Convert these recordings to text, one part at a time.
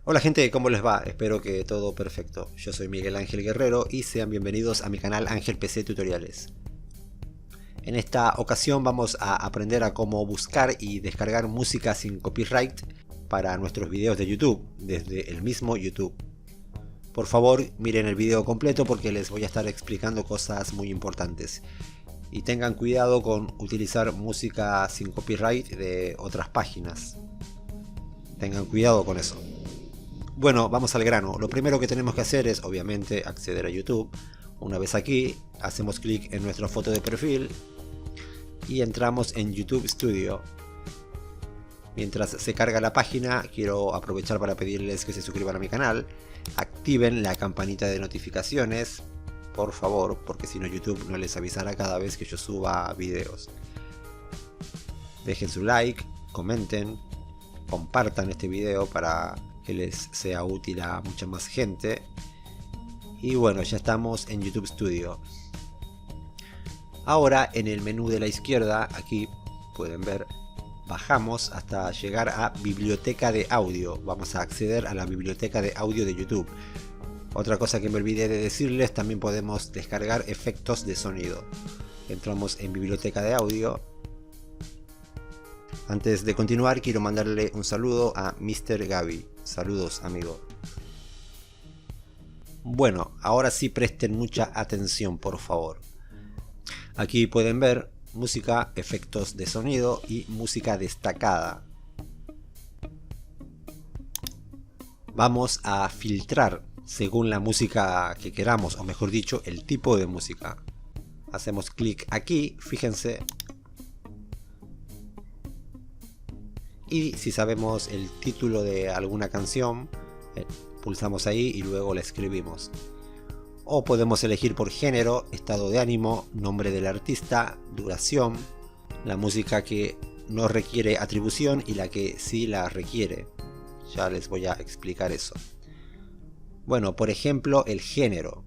Hola gente, ¿cómo les va? Espero que todo perfecto. Yo soy Miguel Ángel Guerrero y sean bienvenidos a mi canal Ángel PC Tutoriales. En esta ocasión vamos a aprender a cómo buscar y descargar música sin copyright para nuestros videos de YouTube, desde el mismo YouTube. Por favor, miren el video completo porque les voy a estar explicando cosas muy importantes. Y tengan cuidado con utilizar música sin copyright de otras páginas. Tengan cuidado con eso. Bueno, vamos al grano. Lo primero que tenemos que hacer es, obviamente, acceder a YouTube. Una vez aquí, hacemos clic en nuestra foto de perfil y entramos en YouTube Studio. Mientras se carga la página, quiero aprovechar para pedirles que se suscriban a mi canal, activen la campanita de notificaciones, por favor, porque si no YouTube no les avisará cada vez que yo suba videos. Dejen su like, comenten, compartan este video para que les sea útil a mucha más gente. Y bueno, ya estamos en YouTube Studio. Ahora en el menú de la izquierda, aquí pueden ver, bajamos hasta llegar a biblioteca de audio. Vamos a acceder a la biblioteca de audio de YouTube. Otra cosa que me olvidé de decirles, también podemos descargar efectos de sonido. Entramos en biblioteca de audio. Antes de continuar, quiero mandarle un saludo a Mr. Gaby. Saludos, amigo. Bueno, ahora sí presten mucha atención, por favor. Aquí pueden ver música, efectos de sonido y música destacada. Vamos a filtrar según la música que queramos, o mejor dicho, el tipo de música. Hacemos clic aquí, fíjense. Y si sabemos el título de alguna canción, pulsamos ahí y luego la escribimos. O podemos elegir por género, estado de ánimo, nombre del artista, duración, la música que no requiere atribución y la que sí la requiere. Ya les voy a explicar eso. Bueno, por ejemplo, el género.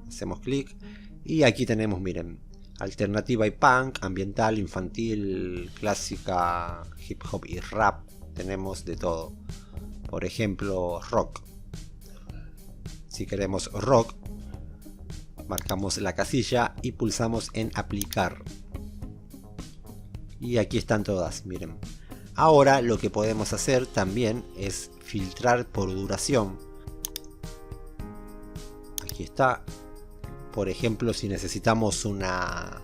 Hacemos clic y aquí tenemos, miren, alternativa y punk, ambiental, infantil, clásica, hip hop y rap. Tenemos de todo. Por ejemplo, rock. Si queremos rock, marcamos la casilla y pulsamos en aplicar. Y aquí están todas, miren. Ahora lo que podemos hacer también es filtrar por duración. Aquí está. Por ejemplo, si necesitamos una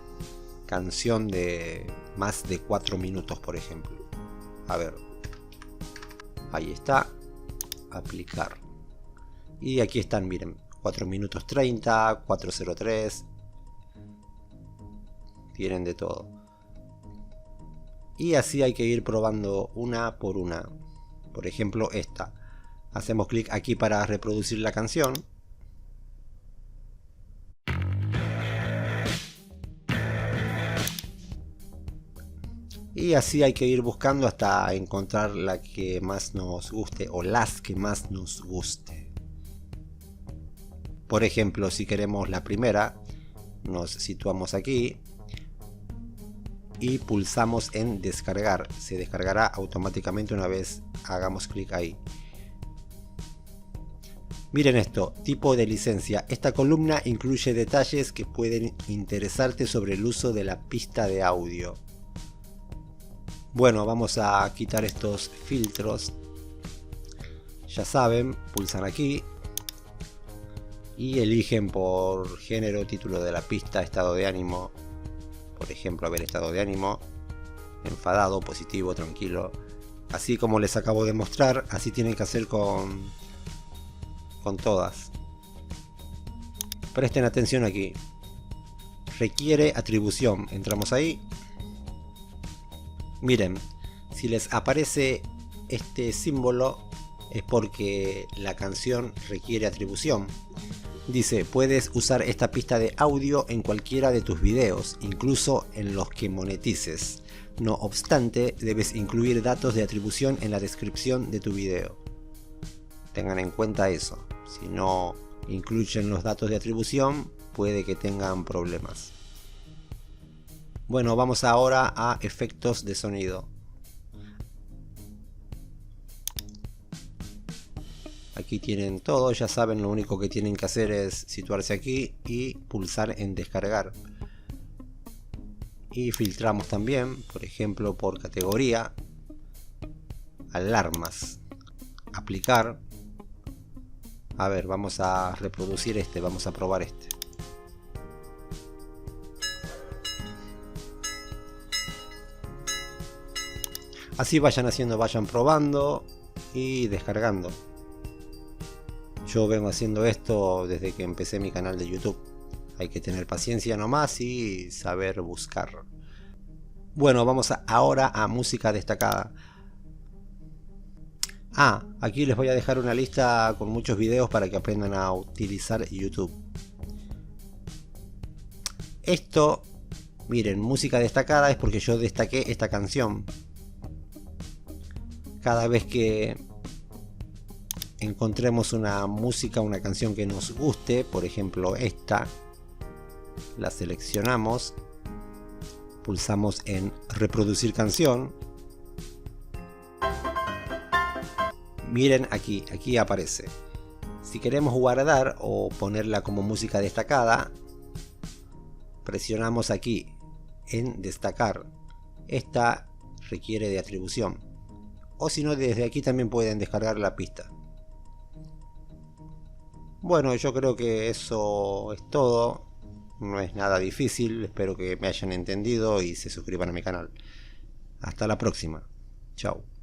canción de más de 4 minutos, por ejemplo. A ver. Ahí está. Aplicar. Y aquí están, miren. 4 minutos 30, 4:03. Tienen de todo. Y así hay que ir probando una por una. Por ejemplo, esta. Hacemos clic aquí para reproducir la canción. Y así hay que ir buscando hasta encontrar la que más nos guste o las que más nos guste. Por ejemplo, si queremos la primera, nos situamos aquí y pulsamos en descargar. Se descargará automáticamente una vez hagamos clic ahí. Miren esto, tipo de licencia. Esta columna incluye detalles que pueden interesarte sobre el uso de la pista de audio. Bueno, vamos a quitar estos filtros. Ya saben, pulsan aquí y eligen por género, título de la pista, estado de ánimo. Por ejemplo, a ver, estado de ánimo, enfadado, positivo, tranquilo. Así como les acabo de mostrar, así tienen que hacer con todas. Presten atención aquí. Requiere atribución. Entramos ahí. Miren, si les aparece este símbolo es porque la canción requiere atribución. Dice, puedes usar esta pista de audio en cualquiera de tus videos, incluso en los que monetices. No obstante, debes incluir datos de atribución en la descripción de tu video. Tengan en cuenta eso. Si no incluyen los datos de atribución, puede que tengan problemas. Bueno, vamos ahora a efectos de sonido. Aquí tienen todo, ya saben, lo único que tienen que hacer es situarse aquí y pulsar en descargar. Y filtramos también, por ejemplo, por categoría, alarmas, aplicar. A ver, vamos a reproducir este, vamos a probar este. Así vayan haciendo, vayan probando y descargando. Yo vengo haciendo esto desde que empecé mi canal de YouTube. Hay que tener paciencia nomás y saber buscar. Bueno, vamos ahora a música destacada. Aquí les voy a dejar una lista con muchos videos para que aprendan a utilizar YouTube. Esto, miren, música destacada es porque yo destaqué esta canción. Cada vez que encontremos una música, una canción que nos guste, por ejemplo esta, la seleccionamos, pulsamos en reproducir canción. Miren aquí aparece. Si queremos guardar o ponerla como música destacada, presionamos aquí en destacar. Esta requiere de atribución. O si no, desde aquí también pueden descargar la pista. Bueno, yo creo que eso es todo. No es nada difícil. Espero que me hayan entendido y se suscriban a mi canal. Hasta la próxima. Chao.